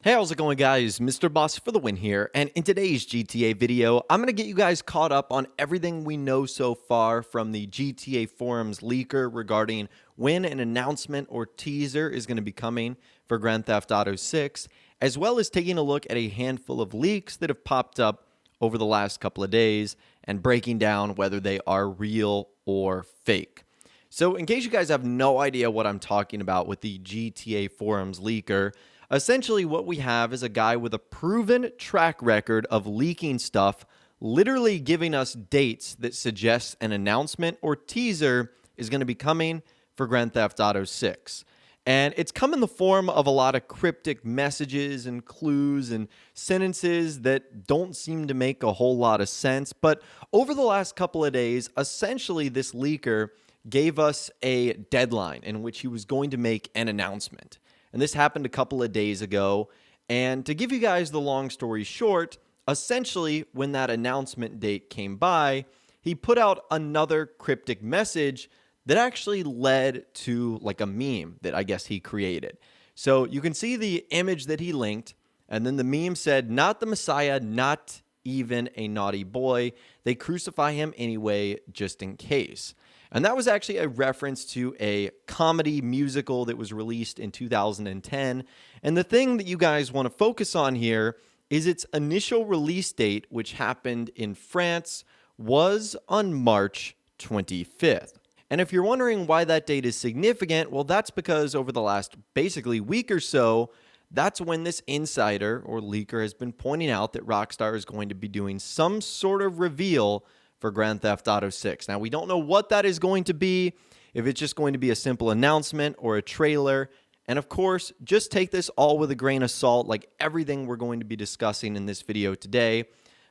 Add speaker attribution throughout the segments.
Speaker 1: Hey, how's it going, guys? Mr. Boss for the win here, and in today's GTA video, I'm going to get you guys caught up on everything we know so far from the GTA Forums leaker regarding when an announcement or teaser is going to be coming for Grand Theft Auto 6, as well as taking a look at a handful of leaks that have popped up over the last couple of days and breaking down whether they are real or fake. So in case you guys have no idea what I'm talking about with the GTA Forums leaker, essentially what we have is a guy with a proven track record of leaking stuff, literally giving us dates that suggest an announcement or teaser is going to be coming for Grand Theft Auto 6. And it's come in the form of a lot of cryptic messages and clues and sentences that don't seem to make a whole lot of sense. But over the last couple of days, essentially this leaker gave us a deadline in which he was going to make an announcement. And this happened a couple of days ago. And to give you guys the long story short, essentially when that announcement date came by, he put out another cryptic message that actually led to like a meme that I guess he created. So you can see the image that he linked, and then the meme said, "Not the Messiah, not even a naughty boy. They crucify him anyway, just in case." And that was actually a reference to a comedy musical that was released in 2010. And the thing that you guys want to focus on here is its initial release date, which happened in France, was on March 25th. And if you're wondering why that date is significant, well, that's because over the last basically week or so, that's when this insider or leaker has been pointing out that Rockstar is going to be doing some sort of reveal for Grand Theft Auto 6. Now, we don't know what that is going to be, if it's just going to be a simple announcement or a trailer. And of course, just take this all with a grain of salt, like everything we're going to be discussing in this video today.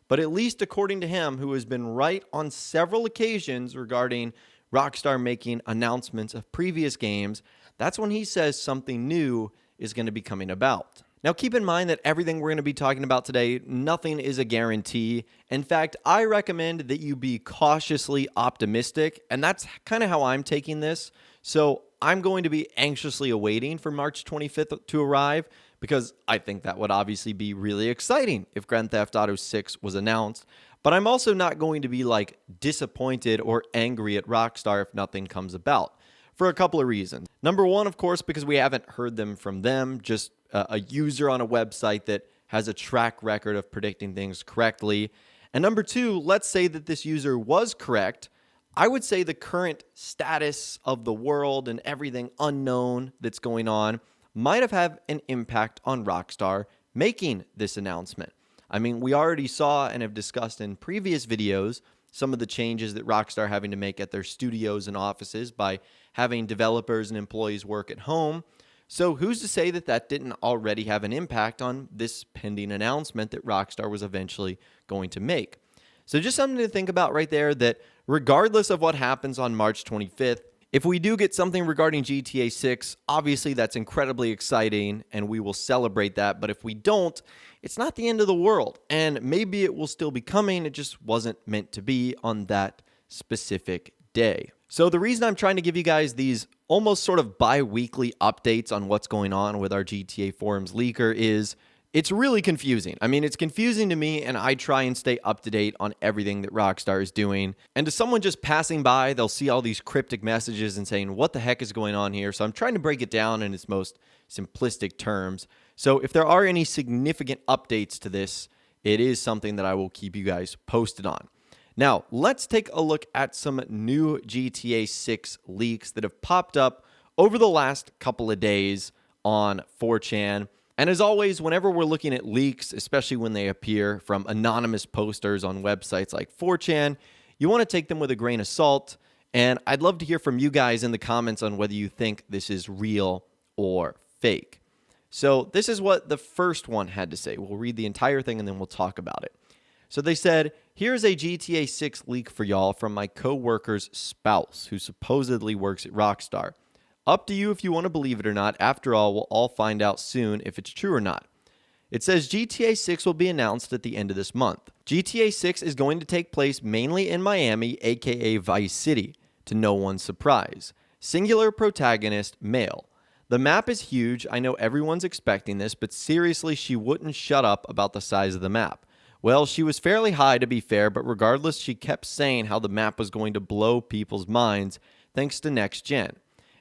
Speaker 1: But at least according to him, who has been right on several occasions regarding Rockstar making announcements of previous games, that's when he says something new is going to be coming about. Now, keep in mind that everything we're going to be talking about today, nothing is a guarantee. In fact, I recommend that you be cautiously optimistic, and that's kind of how I'm taking this. So I'm going to be anxiously awaiting for March 25th to arrive, because I think that would obviously be really exciting if Grand Theft Auto 6 was announced. But I'm also not going to be like disappointed or angry at Rockstar if nothing comes about, for a couple of reasons. Number one, of course, because we haven't heard from them, just a user on a website that has a track record of predicting things correctly. And number two, let's say that this user was correct. I would say the current status of the world and everything unknown that's going on might have had an impact on Rockstar making this announcement. I mean, we already saw and have discussed in previous videos some of the changes that Rockstar are having to make at their studios and offices by having developers and employees work at home. So who's to say that that didn't already have an impact on this pending announcement that Rockstar was eventually going to make? So just something to think about right there, that regardless of what happens on March 25th, if we do get something regarding GTA 6, obviously that's incredibly exciting and we will celebrate that. But if we don't, it's not the end of the world. And maybe it will still be coming. It just wasn't meant to be on that specific day. So the reason I'm trying to give you guys these almost sort of bi-weekly updates on what's going on with our GTA Forums leaker is it's really confusing. I mean, it's confusing to me, and I try and stay up to date on everything that Rockstar is doing. And to someone just passing by, they'll see all these cryptic messages and saying, what the heck is going on here? So I'm trying to break it down in its most simplistic terms. So if there are any significant updates to this, it is something that I will keep you guys posted on. Now, let's take a look at some new GTA 6 leaks that have popped up over the last couple of days on 4chan. And as always, whenever we're looking at leaks, especially when they appear from anonymous posters on websites like 4chan, you want to take them with a grain of salt. And I'd love to hear from you guys in the comments on whether you think this is real or fake. So this is what the first one had to say. We'll read the entire thing and then we'll talk about it. So they said, here's a GTA 6 leak for y'all from my co-worker's spouse who supposedly works at Rockstar. Up to you if you want to believe it or not. After all, we'll all find out soon if it's true or not. It says GTA 6 will be announced at the end of this month. GTA 6 is going to take place mainly in Miami, aka Vice City, to no one's surprise. Singular protagonist, male. The map is huge. I know everyone's expecting this, but seriously, she wouldn't shut up about the size of the map. Well, she was fairly high to be fair, but regardless, she kept saying how the map was going to blow people's minds thanks to next gen.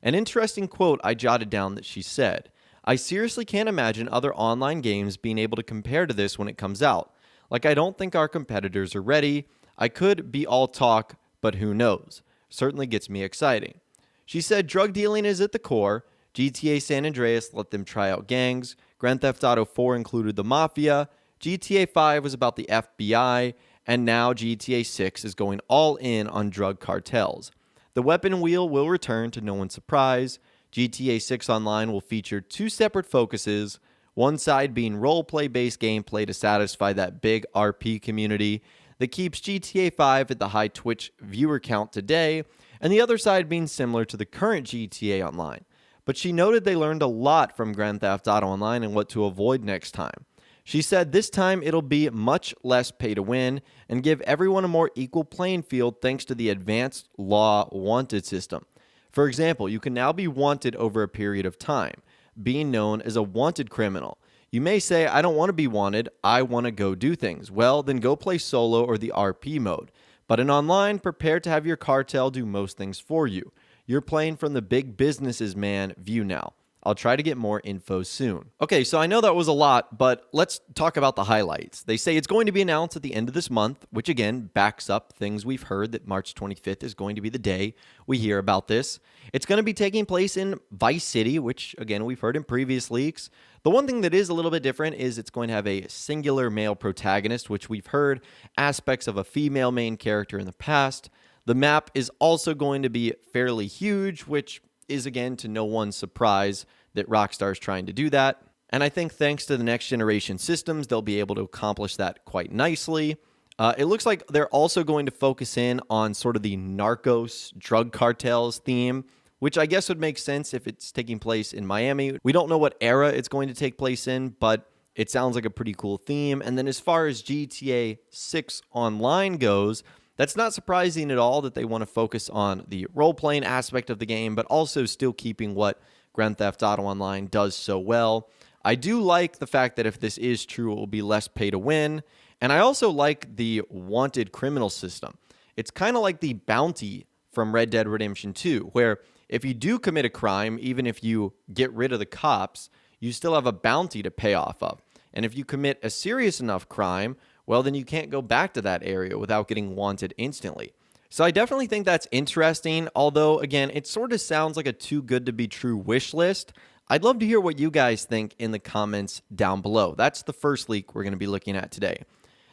Speaker 1: An interesting quote I jotted down that she said, "I seriously can't imagine other online games being able to compare to this when it comes out. Like, I don't think our competitors are ready. I could be all talk, but who knows? Certainly gets me exciting." She said drug dealing is at the core. GTA San Andreas let them try out gangs. Grand Theft Auto 4 included the Mafia. GTA 5 was about the FBI. And now GTA 6 is going all in on drug cartels. The weapon wheel will return to no one's surprise. GTA 6 Online will feature two separate focuses, one side being role-play-based gameplay to satisfy that big RP community that keeps GTA 5 at the high Twitch viewer count today, and the other side being similar to the current GTA Online. But she noted they learned a lot from Grand Theft Auto Online and what to avoid next time. She said this time it'll be much less pay to win and give everyone a more equal playing field thanks to the advanced law wanted system. For example, you can now be wanted over a period of time, being known as a wanted criminal. You may say, I don't want to be wanted, I want to go do things. Well, then go play solo or the RP mode. But in online, prepare to have your cartel do most things for you. You're playing from the big businesses man view now. I'll try to get more info soon. Okay, so I know that was a lot, but let's talk about the highlights. They say it's going to be announced at the end of this month, which again backs up things we've heard that March 25th is going to be the day we hear about this. It's going to be taking place in Vice City, which again we've heard in previous leaks. The one thing that is a little bit different is it's going to have a singular male protagonist, which we've heard aspects of a female main character in the past. The map is also going to be fairly huge, which is again to no one's surprise that Rockstar is trying to do that. And I think thanks to the next generation systems, they'll be able to accomplish that quite nicely. It looks like they're also going to focus in on sort of the Narcos drug cartels theme, which I guess would make sense if it's taking place in Miami. We don't know what era it's going to take place in, but it sounds like a pretty cool theme. And then as far as GTA 6 Online goes, that's not surprising at all that they want to focus on the role-playing aspect of the game, but also still keeping what Grand Theft Auto Online does so well. I do like the fact that if this is true, it will be less pay to win. And I also like the wanted criminal system. It's kind of like the bounty from Red Dead Redemption 2, where if you do commit a crime, even if you get rid of the cops, you still have a bounty to pay off of. And if you commit a serious enough crime, well, then you can't go back to that area without getting wanted instantly. So I definitely think that's interesting, although, again, it sort of sounds like a too good to be true wish list. I'd love to hear what you guys think in the comments down below. That's the first leak we're going to be looking at today.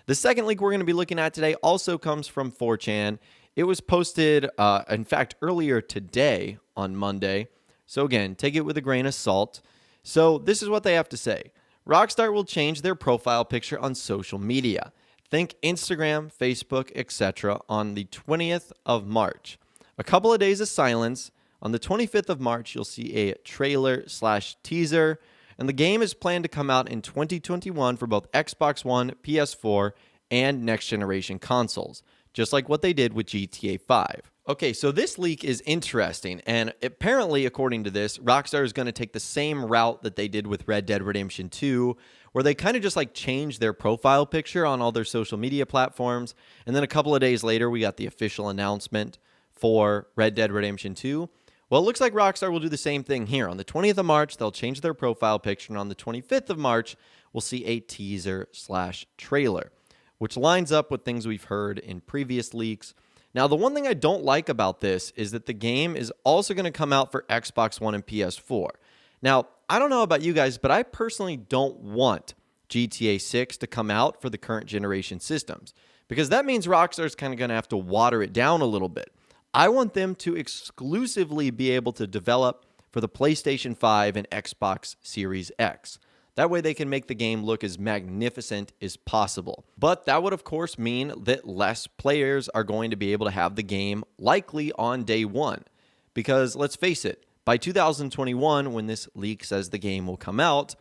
Speaker 1: The second leak we're going to be looking at today also comes from 4chan. It was posted, in fact, earlier today on Monday. So again, take it with a grain of salt. So this is what they have to say. Rockstar will change their profile picture on social media. Think Instagram, Facebook, etc. on the 20th of March. A couple of days of silence. On the 25th of March, you'll see a trailer/teaser. And the game is planned to come out in 2021 for both Xbox One, PS4, and next generation consoles, just like what they did with GTA 5. Okay, so this leak is interesting, and apparently, according to this, Rockstar is going to take the same route that they did with Red Dead Redemption 2, where they kind of just like changed their profile picture on all their social media platforms, and then a couple of days later, we got the official announcement for Red Dead Redemption 2. Well, it looks like Rockstar will do the same thing here. On the 20th of March, they'll change their profile picture, and on the 25th of March, we'll see a teaser/trailer, which lines up with things we've heard in previous leaks. Now, the one thing I don't like about this is that the game is also going to come out for Xbox One and PS4. Now, I don't know about you guys, but I personally don't want GTA 6 to come out for the current generation systems, because that means Rockstar is kind of going to have to water it down a little bit. I want them to exclusively be able to develop for the PlayStation 5 and Xbox Series X. That way they can make the game look as magnificent as possible. But that would, of course, mean that less players are going to be able to have the game likely on day one. Because let's face it, by 2021, when this leak says the game will come out,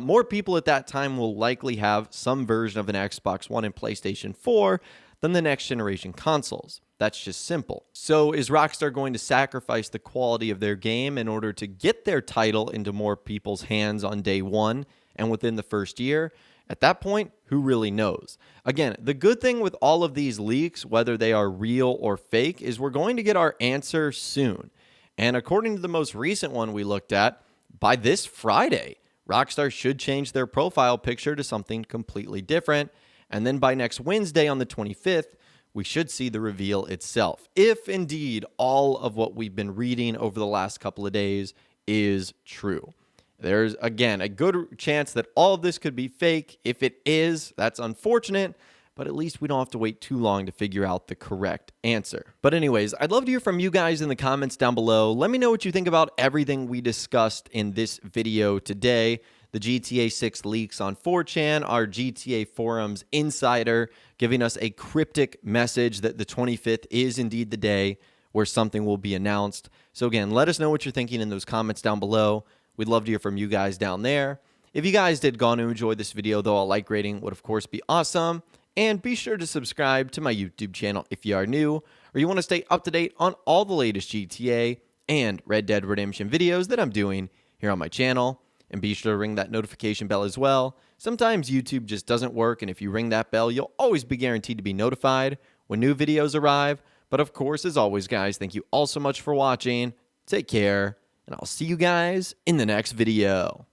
Speaker 1: more people at that time will likely have some version of an Xbox One and PlayStation 4 than the next generation consoles. That's just simple. So is Rockstar going to sacrifice the quality of their game in order to get their title into more people's hands on day one and within the first year? At that point, who really knows? Again, the good thing with all of these leaks, whether they are real or fake, is we're going to get our answer soon. And according to the most recent one we looked at, by this Friday, Rockstar should change their profile picture to something completely different. And then by next Wednesday on the 25th, we should see the reveal itself, if indeed all of what we've been reading over the last couple of days is true. There's, again, a good chance that all of this could be fake. If it is, that's unfortunate, but at least we don't have to wait too long to figure out the correct answer. But anyways, I'd love to hear from you guys in the comments down below. Let me know what you think about everything we discussed in this video today. The GTA 6 leaks on 4chan, our GTA Forums insider giving us a cryptic message that the 25th is indeed the day where something will be announced. So again, let us know what you're thinking in those comments down below. We'd love to hear from you guys down there. If you guys did go on to enjoy this video, though, a like rating would of course be awesome. And be sure to subscribe to my YouTube channel if you are new, or you want to stay up to date on all the latest GTA and Red Dead Redemption videos that I'm doing here on my channel. And be sure to ring that notification bell as well. Sometimes YouTube just doesn't work, and if you ring that bell, you'll always be guaranteed to be notified when new videos arrive. But of course, as always, guys, thank you all so much for watching. Take care, and I'll see you guys in the next video.